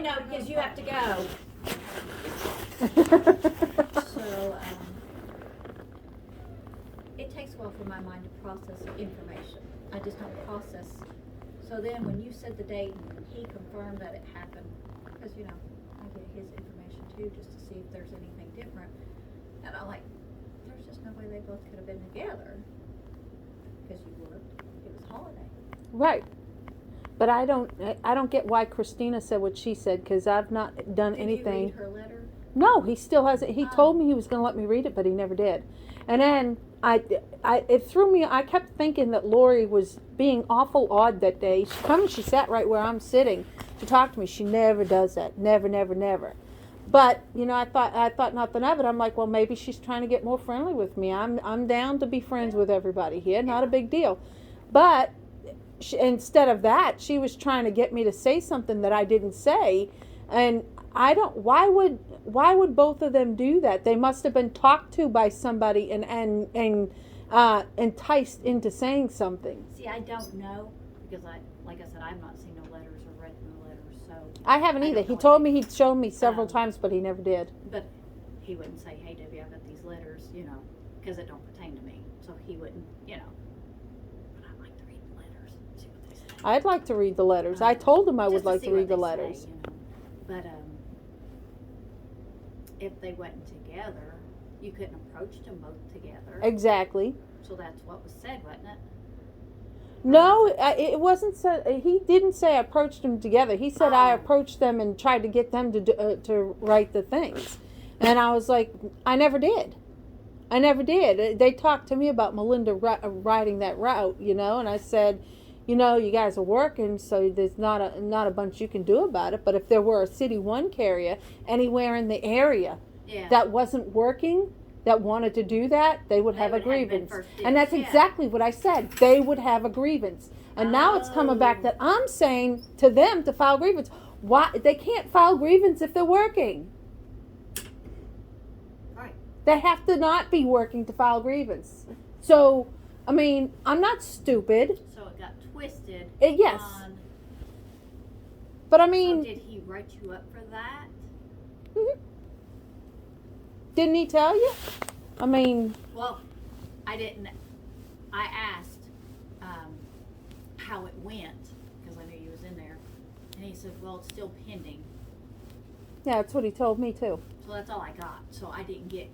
I know because you have to go. So, it takes a while for my mind to process information. I just don't process. So then when you said the date and he confirmed that it happened, because, you know, I get his information too, just to see if there's anything different. And I'm like, there's just no way they both could have been together. Because you worked. It was holiday. Right. But I don't get why Christina said what she said, because I've not done anything. Did you read her letter? No, he still hasn't. He told me he was going to let me read it, but he never did. And then it threw me. I kept thinking that Lori was being awful odd that day. She sat right where I'm sitting to talk to me. She never does that. Never, never, never. But you know, I thought nothing of it. I'm like, well, maybe she's trying to get more friendly with me. I'm down to be friends with everybody here. Not a big deal. But instead of that, she was trying to get me to say something that I didn't say, and I don't. Why would both of them do that? They must have been talked to by somebody and enticed into saying something. See, I don't know because like I said, I've not seen no letters or read no letters, so. I haven't either. He told me he'd shown me several times, but he never did. But he wouldn't say, "Hey, Debbie, I got these letters," you know, because it don't pertain to me. So he wouldn't, you know. But I'd like to read the letters, see what they say. I'd like to read the letters. I told him I would like to read the letters. Say, you know. But if they wasn't together, you couldn't approach them both together. Exactly. So that's what was said, wasn't it? No, it wasn't said. He didn't say I approached them together. He said I approached them and tried to get them to write the things. And I was like, I never did. I never did. They talked to me about Melinda writing that route, you know, and I said, you know, you guys are working, so there's not a bunch you can do about it. But if there were a City 1 carrier anywhere in the area that wasn't working, that wanted to do that, they would have a grievance. And that's exactly what I said. They would have a grievance. And now it's coming back that I'm saying to them to file grievance. Why? They can't file grievance if they're working. Right. They have to not be working to file grievance. So, I mean, I'm not stupid. So it got twisted. Yes. But I mean... So did he write you up for that? Mm-hmm. Didn't he tell you? I mean... Well, I didn't. I asked how it went, because I knew you was in there. And he said, well, it's still pending. Yeah, that's what he told me, too. So that's all I got. So I didn't get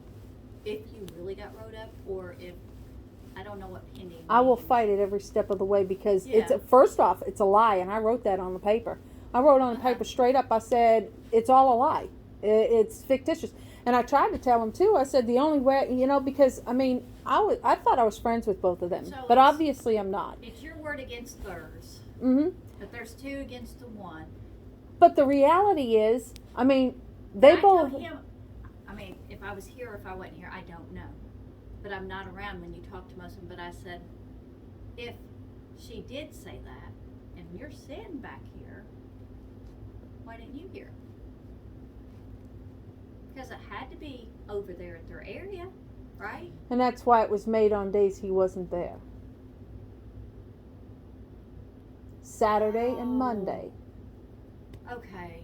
if you really got wrote up or if... I don't know what pending means. I will fight it every step of the way because it's first off, it's a lie, and I wrote that on the paper. I wrote on the paper straight up. I said, it's all a lie. It's fictitious. And I tried to tell him, too. I said, the only way, you know, because, I mean, I thought I was friends with both of them. So but obviously I'm not. It's your word against theirs. Mm-hmm. But there's two against the one. But the reality is, I mean, they both... told him, I mean, if I was here or if I wasn't here, I don't know. But I'm not around when you talk to most of them. But I said, if she did say that, and you're sitting back here, why didn't you hear? Because it had to be over there at their area, right? And that's why it was made on days he wasn't there. Saturday and Monday. Okay.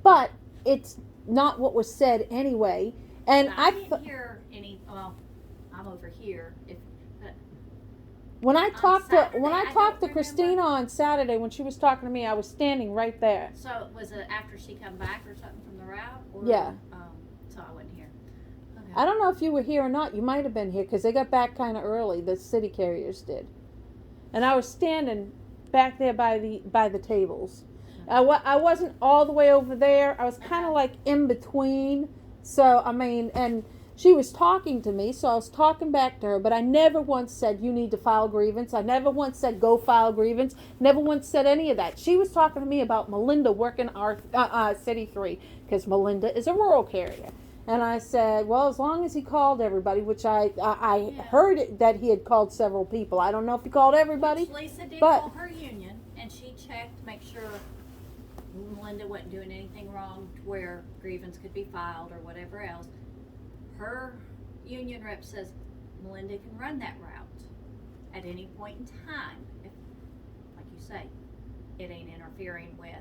But it's not what was said anyway. And I didn't hear any. Well, I'm over here. When I talked to Christina on Saturday when she was talking to me, I was standing right there. So was it after she come back or something from the route? Or, yeah. So I wasn't here. Okay. I don't know if you were here or not. You might have been here because they got back kind of early. The city carriers did, and I was standing back there by the tables. I wasn't all the way over there. I was kind of like in between. So I mean, and she was talking to me, so I was talking back to her, but I never once said, you need to file grievance. I never once said, go file grievance. Never once said any of that. She was talking to me about Melinda working our City 3, because Melinda is a rural carrier. And I said, well, as long as he called everybody, which I heard that he had called several people. I don't know if he called everybody. Which Lisa did call her union, and she checked to make sure Melinda wasn't doing anything wrong to where grievance could be filed or whatever else. Her union rep says Melinda can run that route at any point in time. If, like you say, it ain't interfering with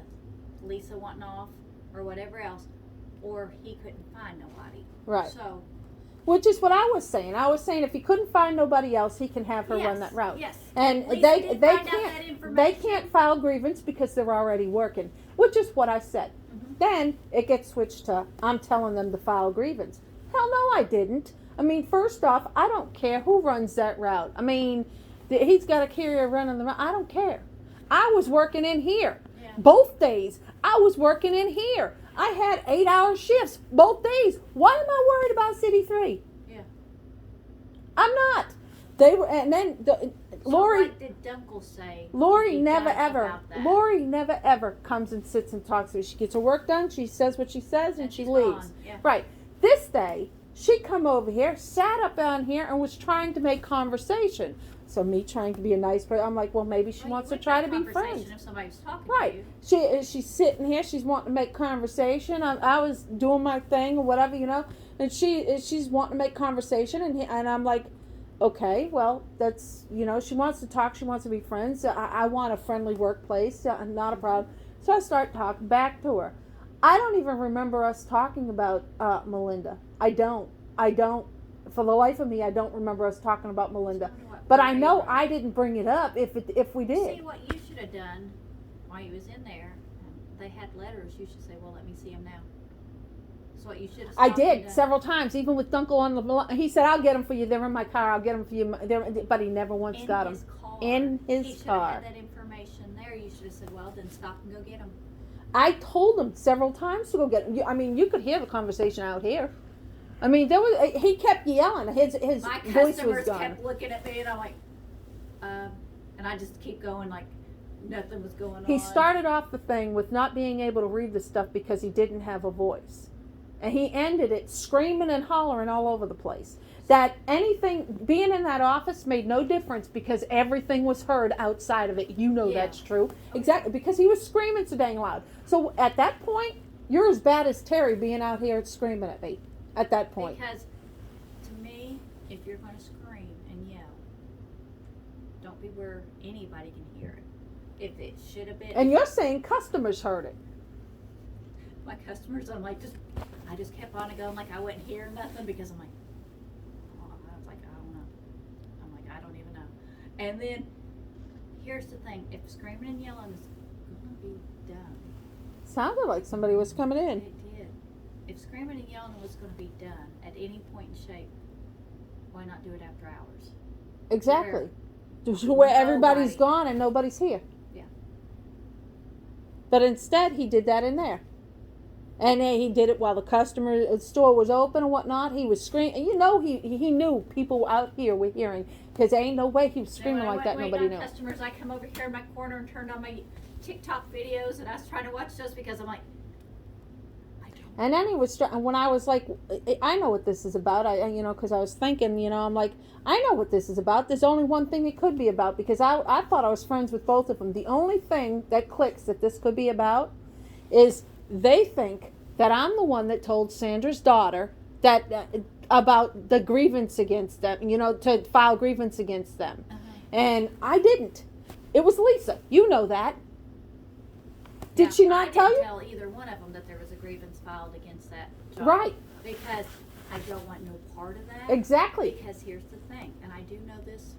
Lisa wanting off or whatever else, or he couldn't find nobody. Right. So, which is what I was saying. I was saying if he couldn't find nobody else, he can have her yes, run that route. Yes. And Lisa they did find out that can't information. they can't file grievance because they're already working, which is what I said. Mhm. Then it gets switched to I'm telling them to file grievance. Hell no, I didn't. I mean, first off, I don't care who runs that route. I mean, he's got a carrier running the route. I don't care. I was working in here. Yeah. Both days, I was working in here. I had 8-hour shifts both days. Why am I worried about City 3? Yeah. I'm not. They were, and then Lori. So what did Dunkel say? Lori he never does ever. about that? Lori never ever comes and sits and talks to me. She gets her work done. She says what she says, and she she's leaves. gone. Yeah. Right. This day, she come over here, sat up on here, and was trying to make conversation. So me trying to be a nice person, I'm like, well, maybe she Well, wants you to would try to make be conversation friends. If somebody was talking Right. to you. She's sitting here. She's wanting to make conversation. I was doing my thing or whatever, you know. And she's wanting to make conversation, and I'm like, okay, well, that's, you know, she wants to talk. She wants to be friends. I want a friendly workplace. Not a problem. So I start talking back to her. I don't even remember us talking about Melinda. I don't. For the life of me, I don't remember us talking about Melinda. But I know I didn't bring it up if we did. See, what you should have done while you was in there, they had letters. You should say, well, let me see them now. That's what you should have I stopped and did done. several times, even with Dunkel on the. He said, "I'll get them for you. They're in my car. I'll get them for you." But he never once In got his them car. in his He should car. have had that information there. You should have said, well, then stop and go get them. I told him several times to go get them. I mean, you could hear the conversation out here. I mean, there was. He kept yelling. His My voice was customers gone. kept looking at me, and I'm like, and I just keep going like nothing was going on. He started off the thing with not being able to read the stuff because he didn't have a voice. And he ended it screaming and hollering all over the place. That anything, being in that office made no difference because everything was heard outside of it. You know Yeah. that's true. Exactly, because he was screaming so dang loud. So at that point, you're as bad as Teri being out here screaming at me at that point. Because to me, if you're going to scream and yell, don't be where anybody can hear it. If it should have been. And you're saying customers heard it. My customers, I'm like, I just kept on going like I wouldn't hear nothing because I'm like, oh, I was like, I don't know. I'm like, I don't even know. And then here's the thing: if screaming and yelling is gonna be done, Sounded like somebody was coming in. it did. If screaming and yelling was gonna be done at any point in shape, why not do it after hours? Exactly. Where everybody's Nobody. gone and nobody's here. Yeah. But instead, he did that in there. And he did it while the store was open and whatnot. He was screaming. You know, he knew people out here were hearing because there ain't no way he was screaming like that. Nobody knew. Customers, I come over here in my corner and turned on my TikTok videos, and I was trying to watch those because I'm like, I don't. And then he was when I was like, I know what this is about. Because I was thinking, I'm like, I know what this is about. There's only one thing it could be about because I thought I was friends with both of them. The only thing that clicks that this could be about is they think that I'm the one that told Sandra's daughter that about the grievance against them, to file grievance against them. Uh-huh. And I didn't. It was Lisa. You know that. Did she not tell you? I didn't tell either one of them that there was a grievance filed against that job. Right. Because I don't want no part of that. Exactly. Because here's the thing, and I do know this,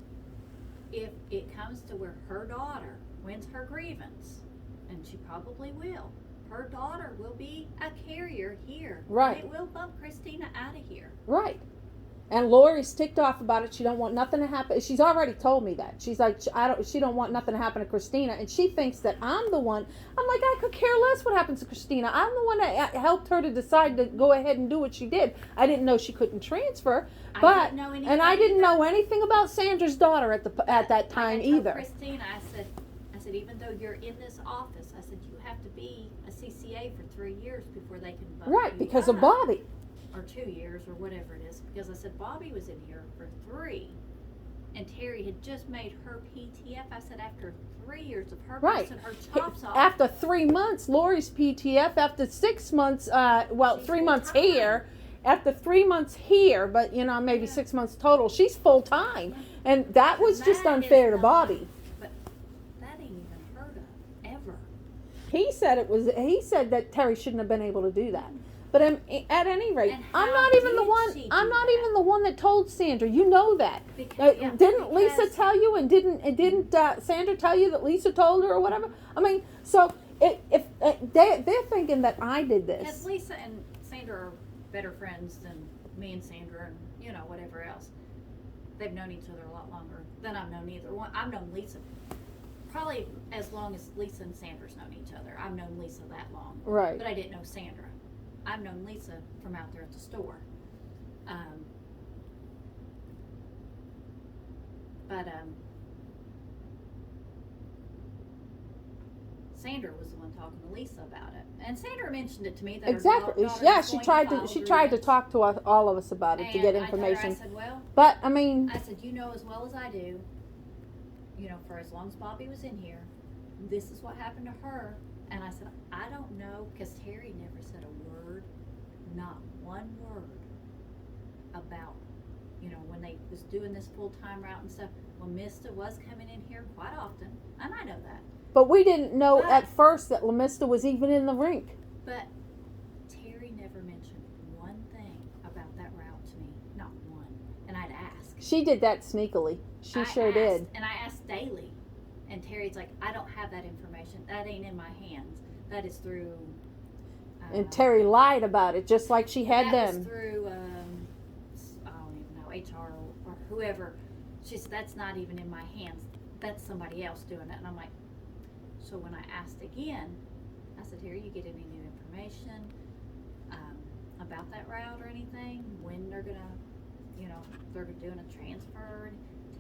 if it comes to where her daughter wins her grievance, and she probably will, her daughter will be a carrier here. Right. And it will bump Christina out of here. Right. And Lori's ticked off about it. She don't want nothing to happen. She's already told me that. She's like, she don't want nothing to happen to Christina. And she thinks that I'm the one. I'm like, I could care less what happens to Christina. I'm the one that helped her to decide to go ahead and do what she did. I didn't know she couldn't transfer. I didn't know anything about Sandra's daughter at that time I told either. Christina, I said, even though you're in this office, I said, you have to be a CCA for 3 years before they can bump Right, you because of up. Bobby. Or 2 years, or whatever it is. Because I said, Bobby was in here for 3. And Teri had just made her PTF. I said, after 3 years of her Right. busting her chops off. After 3 months, Lori's PTF. After 6 months, She's 3 months full-time. here. After 3 months here, but maybe 6 months total. She's full time, and that was just That unfair is to not- Bobby. But that ain't even heard of, ever. He said that Teri shouldn't have been able to do that. But at any rate, And I'm how not even the did one. she I'm do not that? even the one that told Sandra. You know that. Didn't Lisa tell you? And didn't Sandra tell you that Lisa told her or whatever? I mean, so if they're thinking that I did this. Because Lisa and Sandra are better friends than me and Sandra and, you know, whatever else. They've known each other a lot longer than I've known either one. I've known Lisa probably as long as Lisa and Sandra's known each other. I've known Lisa that long. Right. But I didn't know Sandra. I've known Lisa from out there at the store. Sandra was the one talking to Lisa about it, and Sandra mentioned it to me that Exactly. Her daughter Yeah, was she going tried file to. She tried to grievance. talk to us, all of us about it to get And information. I said, well, But I mean, I said, you know as well as I do, you know, for as long as Bobby was in here, this is what happened to her. And I said, I don't know, because Teri never said a word, not one word about, you know, when they was doing this full-time route and stuff. Well, Mista was coming in here quite often, and I know that. but we didn't know But- at first that LaMista was even in the rink. But Teri never mentioned one thing about that route to me, not one. And I'd ask. She did that sneakily. She I sure asked, did. And I asked daily. And Terry's like, I don't have that information. That ain't in my hands. That is through. And Teri lied about it, just like she had that them. was through, I don't even know, HR or whoever. She said, that's not even in my hands. That's somebody else doing it. And I'm like, so when I asked again, I said, Terry, you get any new information about that route or anything? When they're going to, you know, they're doing a transfer?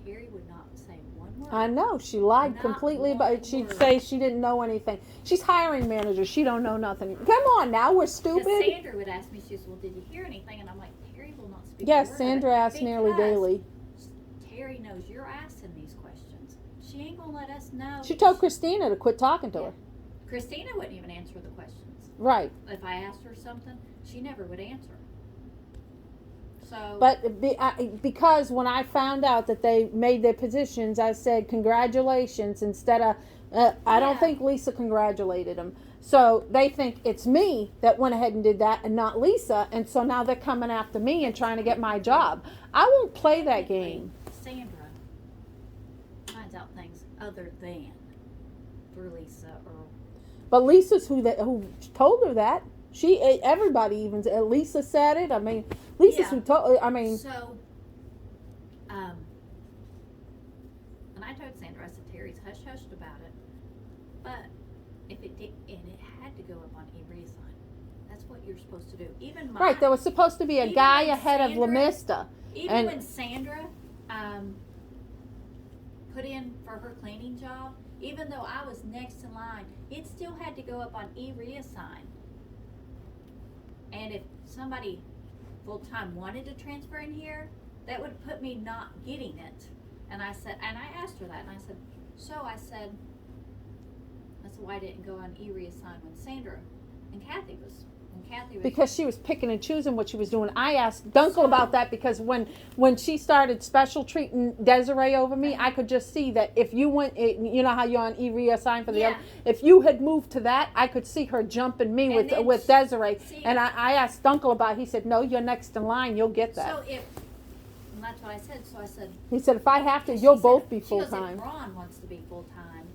Terry would not say one word. I know, she lied Not completely about it. one She'd word. say she didn't know anything. She's hiring manager. She don't know nothing. Come on now, we're Because stupid. Sandra would ask me, she says, well, did you hear anything? And I'm like, Terry will not speak a Yes, word of Sandra it asks nearly because daily. Terry knows you're asking these questions. She ain't going to let us know. She told Christina to quit talking to her. Christina wouldn't even answer the questions. Right. If I asked her something, she never would answer. So, But because when I found out that they made their positions, I said congratulations instead of. I don't Yeah. think Lisa congratulated them. So they think it's me that went ahead and did that and not Lisa. And so now they're coming after me and trying to get my job. I won't play that game. Sandra finds out things other than through Lisa or. But Lisa's who told her that. Everybody even, Lisa said it. I mean, Lisa's Yeah. who told, I mean. So, and I told Sandra, I said, Terry's hush-hushed about it. But if it did, and it had to go up on e-reassign. That's what you're supposed to do. Even Right, there was supposed to be a even guy when ahead of Sandra- LaMista. Even And- when Sandra put in for her cleaning job, even though I was next in line, it still had to go up on e-reassign. And if somebody full-time wanted to transfer in here, that would put me not getting it. And I said, and I asked her that, and I said, that's why I didn't go on e-reassign when Sandra and Kathy was. Because she was picking and choosing what she was doing. I asked Dunkel about that because when she started special treating Desiree over me, I could just see that if you went, you know how you're on e-reassign for the other, if you had moved to that, I could see her jumping me with Desiree. And I asked Dunkel about it. He said, no, you're next in line. You'll get that. So and that's what I said. So I said. He said, if I have to, you'll both be She full goes, time. if Ron wants to be full-time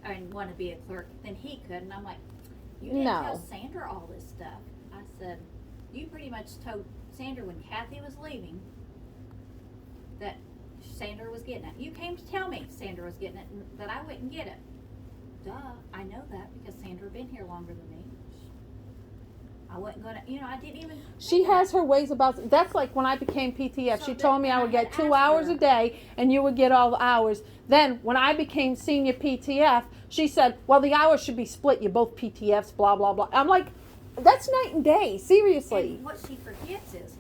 and want to be a clerk, then he could. And I'm like, you didn't tell Sandra all this stuff. I said, you pretty much told Sandra when Kathy was leaving that Sandra was getting it. You came to tell me Sandra was getting it and that I wouldn't get it. Duh, I know that because Sandra been here longer than me. I wasn't gonna, I didn't even. She has her ways about. That's like when I became PTF. She told me I would get 2 hours a day, and you would get all the hours. Then when I became senior PTF, she said, "Well, the hours should be split. You're both PTFs." Blah blah blah. I'm like, that's night and day. Seriously. And what she forgets is,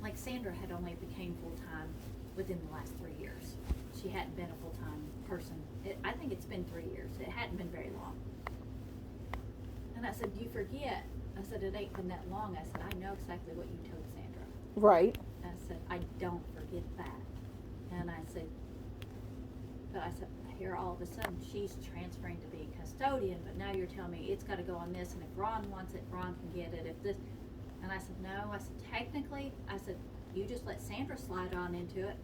like Sandra had only became full time within the last 3 years. She hadn't been a full time person. I think it's been 3 years. It hadn't been very long. And I said, you forget. I said, it ain't been that long. I said, I know exactly what you told Sandra. Right. I said, I don't forget that. And I said, but I said, here, all of a sudden, she's transferring to be custodian, but now you're telling me it's gotta go on this, and if Ron wants it, Ron can get it, if this, and I said, no, I said, technically, I said, you just let Sandra slide on into it,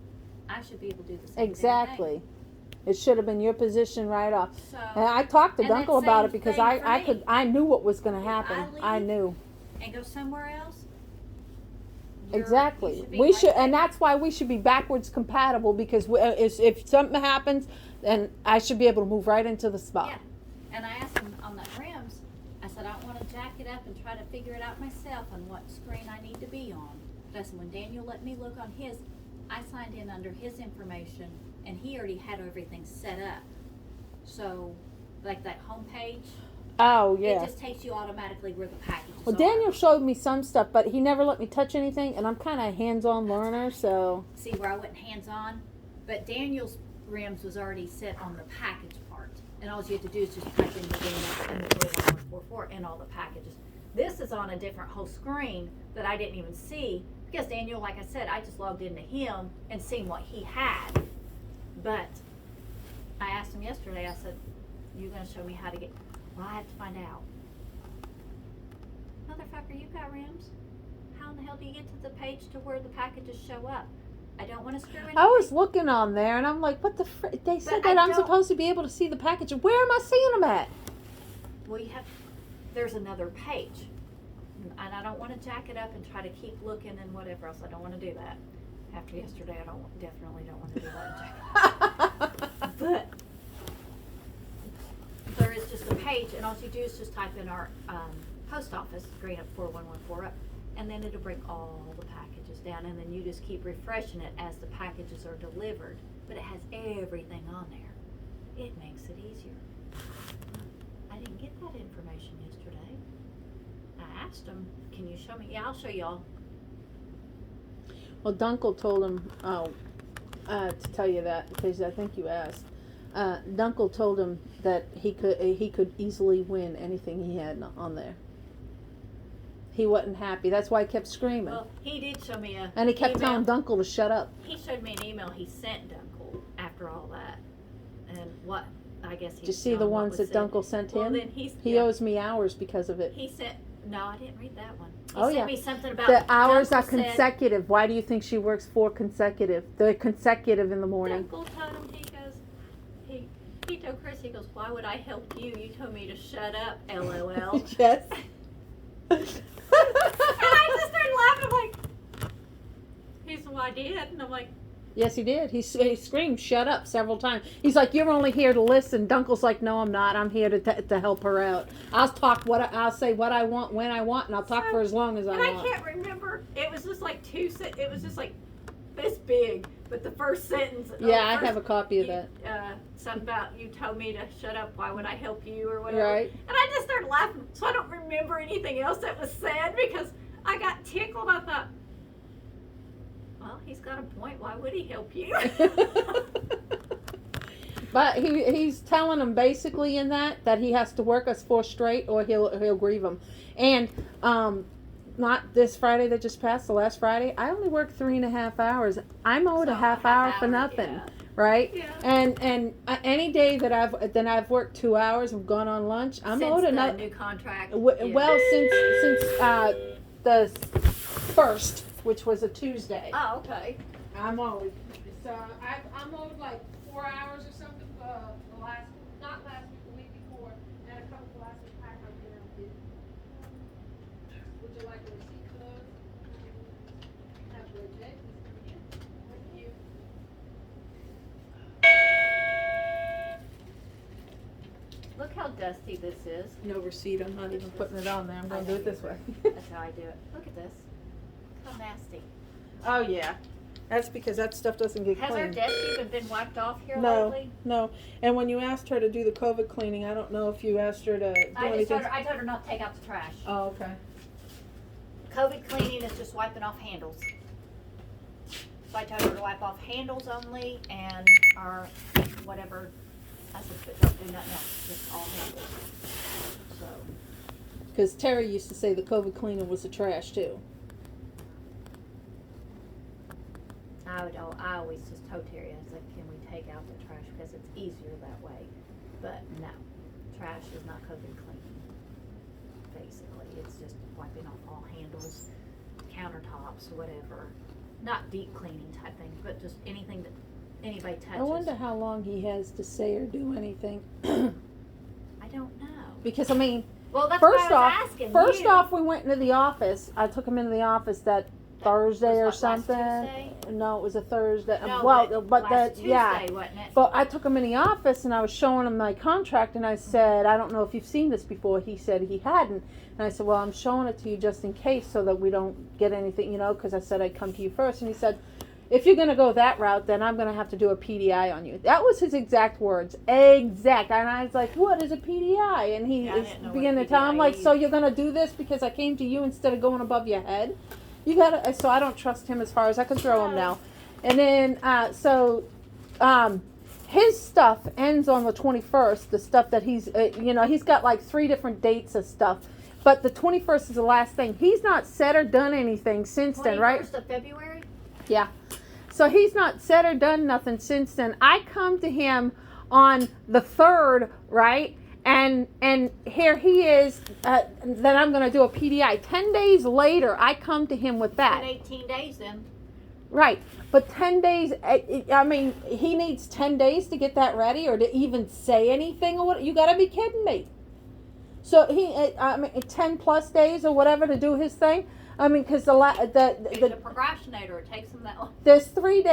I should be able to do the same damn thing. Exactly. It should have been your position right off. So, And I talked to and Dunkel that about same it because thing for me. I knew what was going to happen. I leave knew. and go somewhere else. Exactly. You should be We right should, there. and that's why we should be backwards compatible, because if something happens, then I should be able to move right into the spot. Yeah, and I asked him on that rims, I said, I want to jack it up and try to figure it out myself on what screen I need to be on. But I said, when Daniel let me look on his, I signed in under his information, and he already had everything set up. So, like that home page, Oh yeah. it just takes you automatically where the packages Well, are. Daniel showed me some stuff, but he never let me touch anything, and I'm kind of a hands-on learner, so. See where I went hands-on, but Daniel's rims was already set on the package part, and all you have to do is just type in the rims and the 41144 and all the packages. This is on a different whole screen that I didn't even see, because Daniel, like I said, I just logged into him and seen what he had. But I asked him yesterday, I said, you gonna show me how to get, well, I have to find out. Motherfucker, you got rims? How in the hell do you get to the page to where the packages show up? I don't want to screw anything. I was looking on there, and I'm like, what the they said But that I I'm don't- supposed to be able to see the package. Where am I seeing them at? Well, you have, there's another page. And I don't want to jack it up and try to keep looking and whatever else. I don't want to do that. After yesterday, definitely don't want to do that. But there is just a page, and all you do is just type in our post office, green up 4114 up, and then it'll bring all the packages down, and then you just keep refreshing it as the packages are delivered. But it has everything on there. It makes it easier. I didn't get that information yesterday. I asked him, can you show me? Yeah, I'll show y'all. Well, Dunkel told him, to tell you that, because I think you asked. Dunkel told him that he could easily win anything he had on there. He wasn't happy. That's why he kept screaming. Well, he did show me a And he kept email. telling Dunkel to shut up. He showed me an email he sent Dunkel after all that. And what, I guess he Did you see the ones that Dunkel sent well, him? Then He yeah, owes me hours because of it. he sent, no, I didn't read that one. He Oh, sent yeah. me something about The hours Dunkel are said- consecutive. Why do you think she works 4 consecutive? They're consecutive in the morning. Dunkel told him, he goes, he told Chris, he goes, why would I help you? You told me to shut up, LOL. Yes. And I just started laughing. I'm like, he said, well, I did. And I'm like, Yes, he did. He screamed, "Shut up!" several times. He's like, "You're only here to listen." Dunkel's like, "No, I'm not. I'm here to help her out. I'll say what I want when I want, and I'll talk for as long as I and I want." can't remember. It was just like it was just like this big. But the first sentence. Yeah, I have a copy of that. Something about you told me to shut up. Why would I help you or whatever? Right. And I just started laughing. So I don't remember anything else that was said because I got tickled. I thought, well, he's got a point. Why would he help you? But he's telling him basically in that he has to work us 4 straight or he'll grieve him. And not this Friday that just passed, the last Friday, I only worked 3.5 hours. I'm owed a half hour for nothing, yeah. right? Yeah. And any day that I've worked 2 hours and gone on lunch, I'm Since owed the another. new contract. Well, since the 1st, which was a Tuesday, Oh, okay. I'm owed. So I'm owed like 4 hours or something for not last week, the week before, and a couple for last week. I wrote down too. Would you like a receipt for those? Have a good day. Thank you. Look how dusty this is. No receipt. I'm not even putting it on there. I'm going to do it this way. That's how I do it. Look at this. Look how nasty. Oh yeah, that's because that stuff doesn't get Has our cleaned. desk even been wiped off here No, lately? no. And when you asked her to do the COVID cleaning, I don't know if you asked her to do I anything. told her not to take out the trash. Oh, okay. COVID cleaning is just wiping off handles. So I told her to wipe off handles only and our whatever. I said, but don't do nothing else, just all handles. So Because Teri used to say the COVID cleaner was the trash too. I I always just told Terry, I was like, can we take out the trash because it's easier that way? But no, trash is not COVID cleaning. Basically, it's just wiping off all handles, countertops, whatever. Not deep cleaning type things, but just anything that anybody touches. I wonder how long he has to say or do anything. I don't know. Because I mean, Well, that's first why I was off, asking first you. off, we went into the office. I took him into the office that Thursday or Was that last something. Tuesday? No, it was a Thursday. No, well, but last that Tuesday, yeah. wasn't it? But I took him in the office and I was showing him my contract and I said, I don't know if you've seen this before. He said he hadn't. And I said, well, I'm showing it to you just in case so that we don't get anything, because I said I'd come to you first. And he said, if you're going to go that route, then I'm going to have to do a PDI on you. That was his exact words. Exact. And I was like, what is a PDI? And he is beginning to tell him, like, so you're going to do this because I came to you instead of going above your head? You got to, so I don't trust him as far as I can throw him now. And then, his stuff ends on the 21st, the stuff that he's, he's got like 3 different dates of stuff. But the 21st is the last thing. He's not said or done anything since then, right? 21st of February? Yeah. So he's not said or done nothing since then. I come to him on the 3rd, right? And here he is, then I'm going to do a PDI. 10 days later, I come to him with that. In 18 days then. Right. But 10 days, I mean, he needs 10 days to get that ready or to even say anything or what? You got to be kidding me. So 10 plus days or whatever to do his thing. I mean, because He's a procrastinator. It takes him that long. there's 2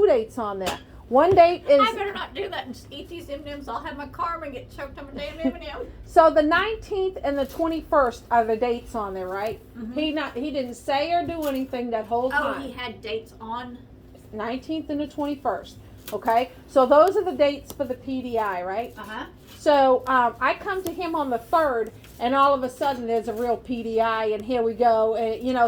dates on there. One date is. I better not do that and just eat these M&Ms. I'll have my karma get choked on my damn M&M. So the 19th and the 21st are the dates on there, right? Mm-hmm. He didn't say or do anything that whole time. Oh, he had dates on. 19th and the 21st. Okay, so those are the dates for the PDI, right? Uh-huh. So I come to him on the 3rd, and all of a sudden there's a real PDI, and here we go.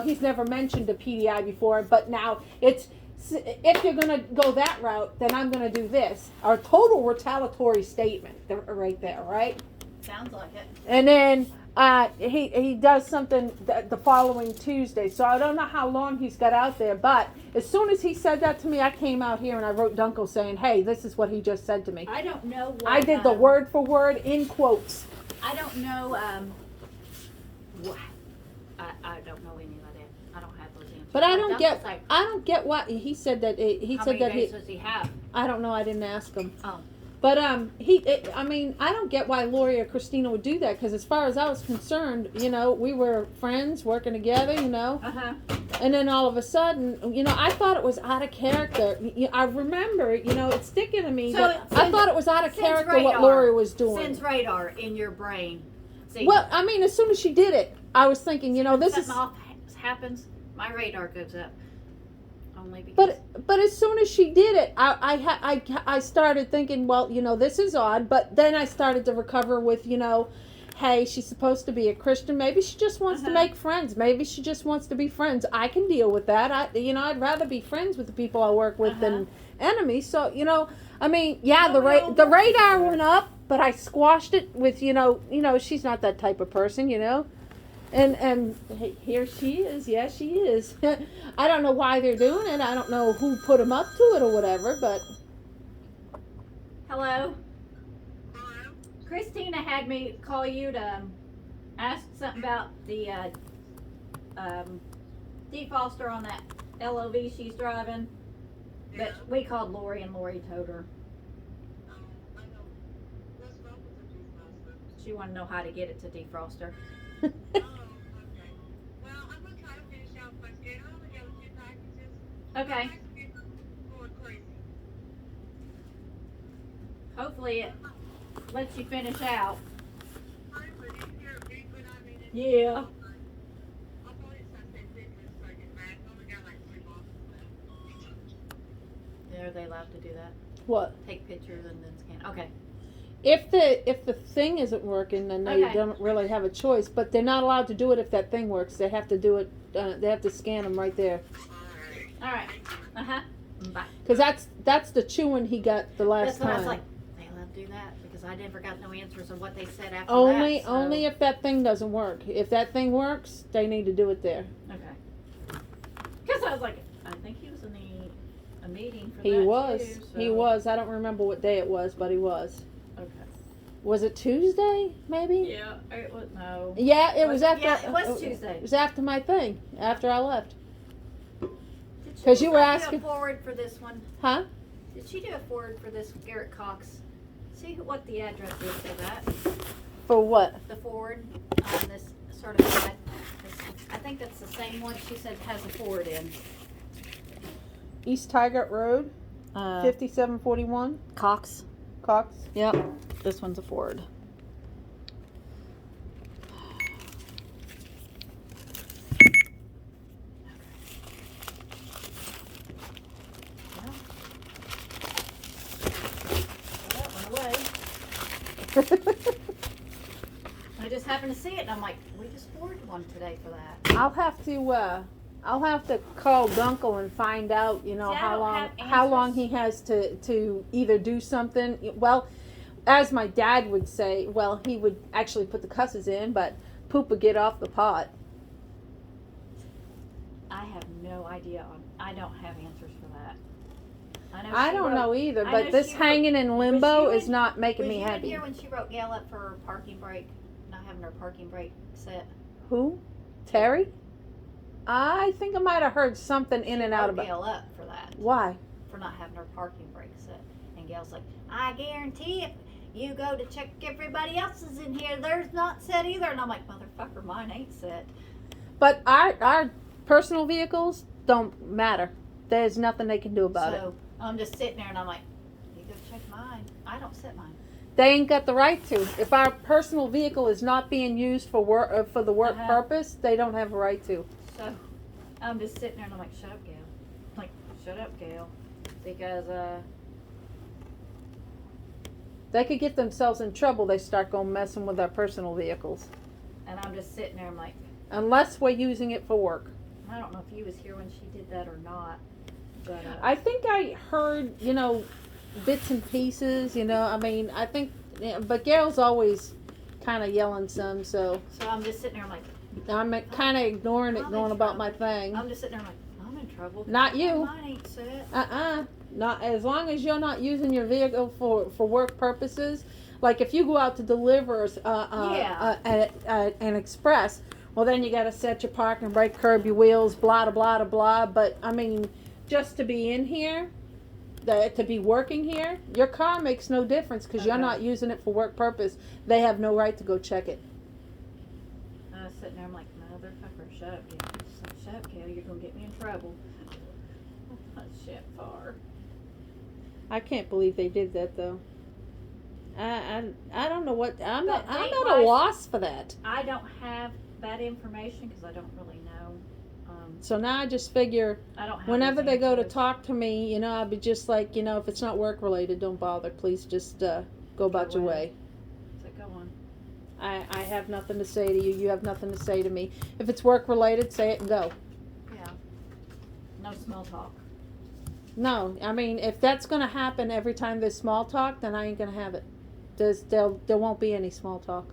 He's never mentioned a PDI before, but now it's, if you're going to go that route, then I'm going to do this. Our total retaliatory statement right there, right? Sounds like it. And then he does something the following Tuesday. So I don't know how long he's got out there, but as soon as he said that to me, I came out here and I wrote Dunkel saying, hey, this is what he just said to me. I don't know what. I did the word for word in quotes. I don't know. I don't know any of that. I don't have those answers. But I don't get why he said that. He How said many that days does he have? I don't know. I didn't ask him. Oh. But I don't get why Lori or Christina would do that, because as far as I was concerned, we were friends working together, Uh-huh. and then all of a sudden, I thought it was out of character. I remember, it's sticking to me, So but I thought it was out of sends character what radar. Lori was doing. Sends radar in your brain. See, Well, I mean, as soon as she did it, I was thinking, this something is. off happens, my radar goes up. Only because. But as soon as she did it, I started thinking, well, this is odd. But then I started to recover with, hey, she's supposed to be a Christian. Maybe she just wants to make friends. Maybe she just wants to be friends. I can deal with that. I'd rather be friends with the people I work with than enemies. So, the radar went up, but I squashed it with, she's not that type of person, And here she is. Yeah, she is. I don't know why they're doing it. I don't know who put them up to it or whatever, but. Hello? Christina had me call you to ask something about the defroster on that LOV she's driving. But we called Lori and Lori told her. She wanted to know how to get it to defroster. Okay. Hopefully it lets you finish out. Yeah. Are they allowed to do that? What? Take pictures and then scan. Okay. If the thing isn't working, then they don't really have a choice. But they're not allowed to do it if that thing works. They have to do it. They have to scan them right there. All right. Bye. Because that's the chewing he got the last time. That's what I was like. They allowed to do that because I never got no answers of what they said after Only that. So. only if that thing doesn't work. If that thing works, they need to do it there. Okay. Because I was like, I think he was in the a meeting for He that was. too, so. He was. I don't remember what day it was, but he was. Okay. Was it Tuesday, maybe? Yeah, it was, no. Yeah, it was after. Yeah, it was Tuesday. It was after my thing, after I left. Did 'Cause she you were not do asking- a forward for this one? Huh? Did she do a forward for this Garrett Cox? See what the address is for that? For what? The forward on this certified. I think that's the same one she said has a forward in. East Tigert Road, 5741, Cox. Cox. Yep. This one's a forward. I just happened to see it and I'm like, we just forwarded one today for that. I'll have to call Dunkel and find out, you know, See, I how don't long have how long answers. he has to either do something. Well, as my dad would say, well, he would actually put the cusses in, but poop would get off the pot. I have no idea. I don't have answers for that. I she don't wrote- know either, I but know this she hanging wrote- in was limbo you is in- not making Was me you happy. in here when she wrote Gail up for her parking brake? Not having her parking brake set. Who? Terry? I think I might have heard something in and out Wrote about. Gail up for that, Why? for not having her parking brake set. And Gail's like, I guarantee if you go to check everybody else's in here, theirs not set either. And I'm like, motherfucker, mine ain't set. But our personal vehicles don't matter. There's nothing they can do about it. So I'm just sitting there and I'm like, you go check mine. I don't set mine. They ain't got the right to. If our personal vehicle is not being used for work for the work Uh-huh. purpose, they don't have a right to. So I'm just sitting there and I'm like, shut up, Gail. Like, shut up, Gail. Because, They could get themselves in trouble. They start going messing with our personal vehicles, and I'm just sitting there, I'm like, unless we're using it for work. I don't know if you was here when she did that or not. But, I think I heard, you know, bits and pieces. You know, I mean, I think, yeah, but Gail's always kind of yelling some, so so I'm just sitting there, I'm like, I'm kind of ignoring it, I'm going in about my trouble. thing. I'm just sitting there, I'm like, I'm in trouble. Not you. Mine ain't set. Not as long as you're not using your vehicle for work purposes. Like if you go out to deliver an express, well then you got to set your parking brake, curb your wheels, blah blah blah blah. But I mean, just to be in here, to be working here, your car makes no difference because you're Okay. not using it for work purpose. They have no right to go check it. I was sitting there, I'm like, motherfucker, shut up, Gail. Shut up, Gail, you're going to get me in trouble. Not shit far. I can't believe they did that though. I don't know what I'm But at a date-wise- loss for that. I don't have that information because I don't really know. So now I just figure I don't have whenever those they go to answers. talk to me, you know, I'll be just like, you know, if it's not work related, don't bother. Please just go about your way. So go on. I have nothing to say to you. You have nothing to say to me. If it's work related, say it and go. Yeah. No small talk. No, I mean, if that's going to happen every time there's small talk, then I ain't going to have it. There won't be any small talk.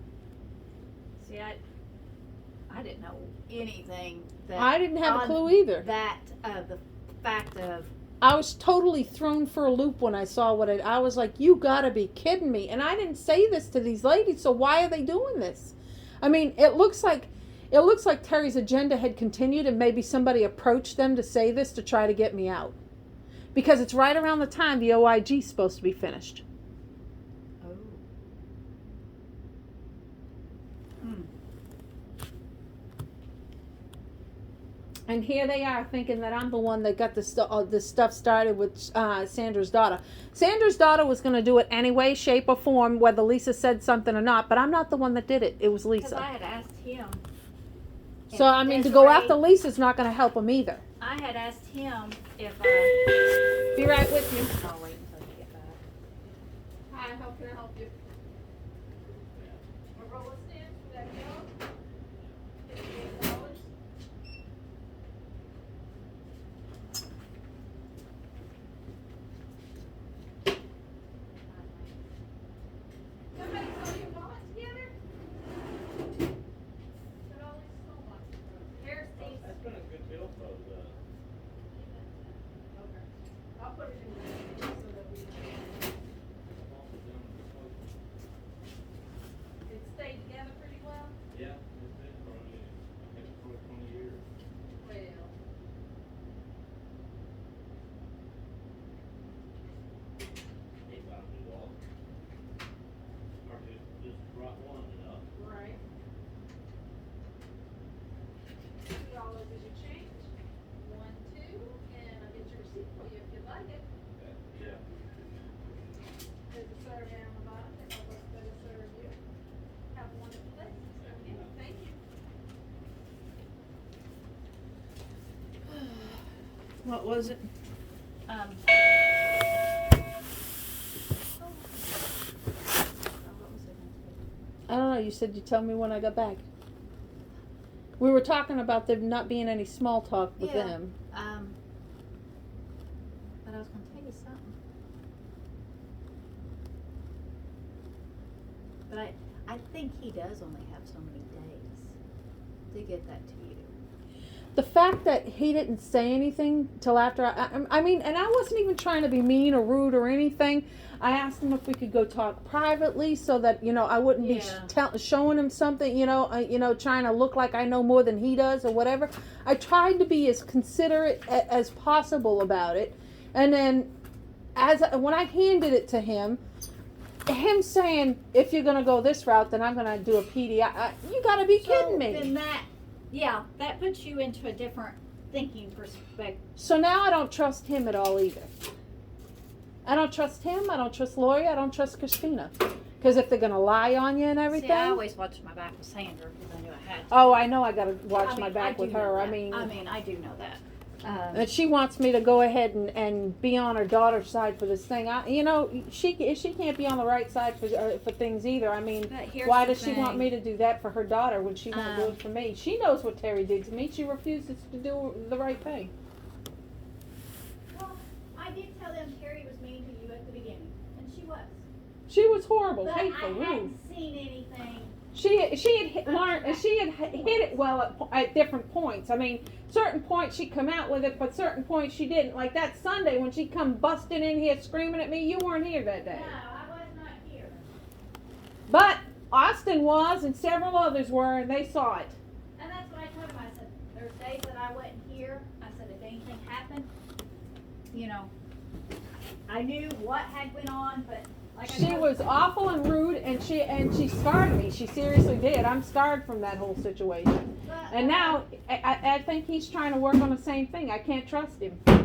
See, I didn't know anything. That I didn't have a on clue either. That the fact of I was totally thrown for a loop when I saw what I was like, you gotta be kidding me. And I didn't say this to these ladies, so why are they doing this? I mean, it looks like Teri's agenda had continued and maybe somebody approached them to say this to try to get me out. Because it's right around the time the OIG's supposed to be finished. oh. And here they are thinking that I'm the one that got this stuff started with Sandra's daughter. Sandra's daughter was going to do it anyway, shape or form, whether Lisa said something or not. But I'm not the one that did it. It was Because Lisa. I had asked him. So, if I mean, to go Desiree- after Lisa's not going to help him either. I had asked him if I. Be right with you. I'll wait until you get back. Hi, how can I help you? Here's these. That's been a good deal for the. is your change. 1, 2, and I'll get your receipt for you if you'd like it. Yeah. There's a survey on the bottom that helps us better serve you. Have a wonderful day. Okay, thank you. What was it? I don't know. You said you'd tell me when I got back. We were talking about there not being any small talk with Yeah. them. But I was gonna tell you something. But I think he does only have so many days to get that to you. The fact that he didn't say anything till after I mean, and I wasn't even trying to be mean or rude or anything. I asked him if we could go talk privately so that, I wouldn't be Yeah. showing him something, trying to look like I know more than he does or whatever. I tried to be as considerate as possible about it. And then when I handed it to him saying, if you're going to go this route, then I'm going to do a PDI. You got to be kidding me. Then that puts you into a different thinking perspective. So now I don't trust him at all either. I don't trust him. I don't trust Lori. I don't trust Christina. Because if they're going to lie on you and everything. See, I always watched my back with Sandra because I knew I had to. Oh, I know I got to watch my I back do with know her. that. I mean, I do know that. and she wants me to go ahead and be on her daughter's side for this thing. She can't be on the right side for things either. I mean, But here's why the does she want thing. me to do that for her daughter when she won't do it for me? She knows what Teri did to me. She refuses to do the right thing. Well, I did tell them Teri was mean to you at the beginning, and she was. She was horrible, But hateful, I rude. hadn't seen anything. She had hit it well at different points. I mean, certain points she'd come out with it, but certain points she didn't. Like that Sunday when she come busting in here screaming at me, you weren't here that day. No, I was not here. But Austin was, and several others were, and they saw it. And that's what I told him. I said, there's days that I wasn't here. I said, if anything happened, I knew what had went on, but like I She told was awful and rude, and she scarred me. She seriously did. I'm scarred from that whole situation. But, And now I think he's trying to work on the same thing. I can't trust him. But,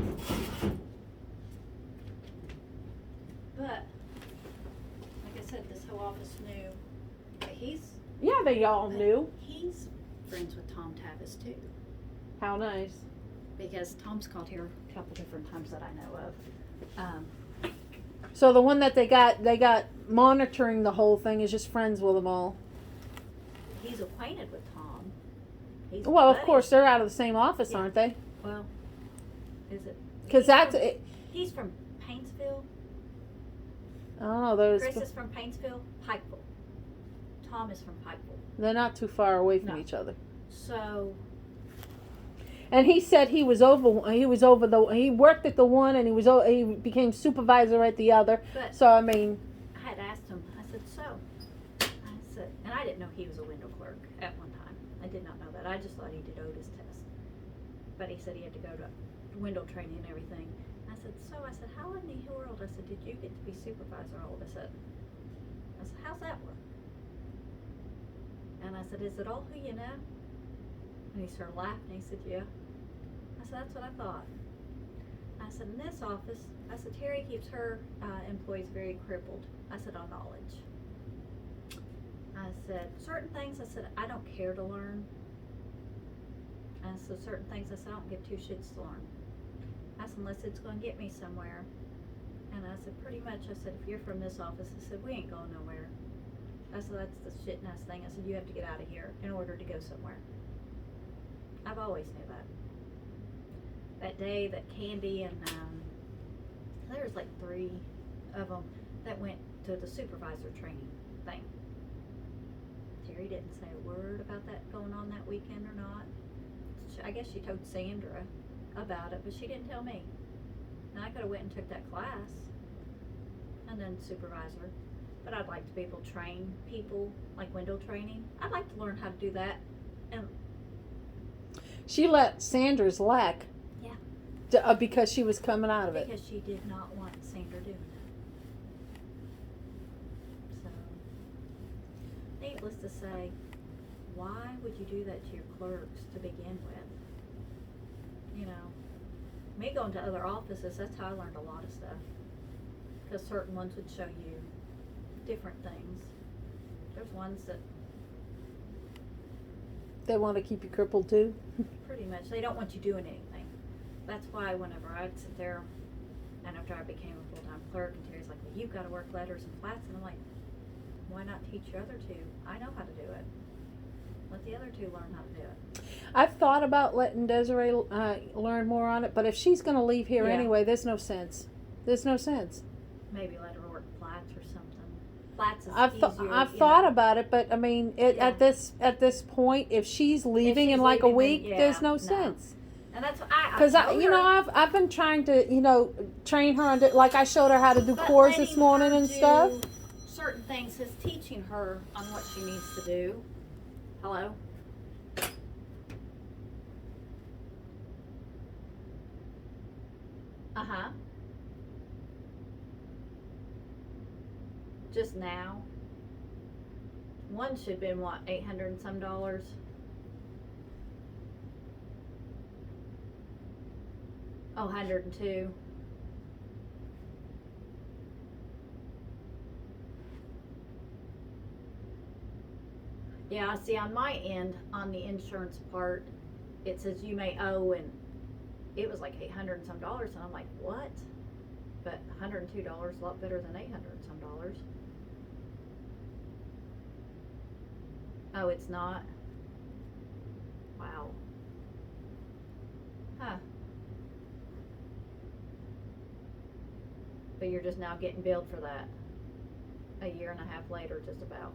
like I said, this whole office knew that Yeah, they all knew. he's friends with Tom Tavis too. How nice. Because Tom's called here a couple different times that I know of. So the one that they got monitoring the whole thing is just friends with them all. He's acquainted with Tom. He's Well, of buddies. course, they're out of the same office, Yeah. aren't they? Well, is it? Because He's that's from- it. He's from Paintsville. Oh, those. Chris is from Paintsville. Pikeville. Tom is from Pikeville. They're not too far away from No. each other. So And he said he was over. He worked at the one, and he became supervisor at the other. But So I mean, I had asked him. I said, and I didn't know he was a window clerk at one time. I did not know that. I just thought he did Otis test. But he said he had to go to window training and everything. I said, how in the world? I said, did you get to be supervisor all of a sudden? I said, how's that work? And I said, is it all who you know? And he started laughing. He said, yeah. I said, that's what I thought. I said, in this office, I said, Teri keeps her employees very crippled. I said, on knowledge. I said, certain things, I said, I don't care to learn. I said, certain things, I said, I don't give two shits to learn. I said, unless it's going to get me somewhere. And I said, pretty much, I said, if you're from this office, I said, we ain't going nowhere. I said, that's the shit ass thing. I said, you have to get out of here in order to go somewhere. I've always knew that. That day that Candy and there was like 3 of them that went to the supervisor training thing. Teri didn't say a word about that going on that weekend or not. I guess she told Sandra about it, but she didn't tell me. Now I could have went and took that class and then supervisor. But I'd like to be able to train people, like window training. I'd like to learn how to do that. And she let Sandra's lack. Yeah. Because she was coming out of it. because she did not want Sandra doing that. So, needless to say, why would you do that to your clerks to begin with? you know, me going to other offices, that's how I learned a lot of stuff. Cause certain ones would show you different things. There's ones that They want to keep you crippled too. pretty much, they don't want you doing anything. That's why whenever I'd sit there, and after I became a full-time clerk, and Terry's like, well, you've gotta work letters and flats, and I'm like, why not teach your other two? I know how to do it. Let the other two learn how to do it. I've thought about letting Desiree learn more on it, but if she's going to leave here Yeah. anyway, there's no sense. There's no sense. Maybe let her work flats or something. Flats is I've easier. thought about it, but I mean, Yeah. at this point, if she's leaving she's in like a leaving, week, then, there's yeah, no no. sense. And that's what Because told you her, know, I've been trying to, you know, train her on like I showed her how to do but chores this letting morning her and do stuff. certain things is teaching her on what she needs to do. Hello? Uh-huh. Just now. One should have been what, $800 and some dollars? Oh, 102. Yeah, see on my end, on the insurance part, it says you may owe, and it was like $800 and some dollars, and I'm like, what? But $102 a lot better than $800 and some dollars. Oh, it's not? Wow. Huh. But you're just now getting billed for that a year and a half later, just about.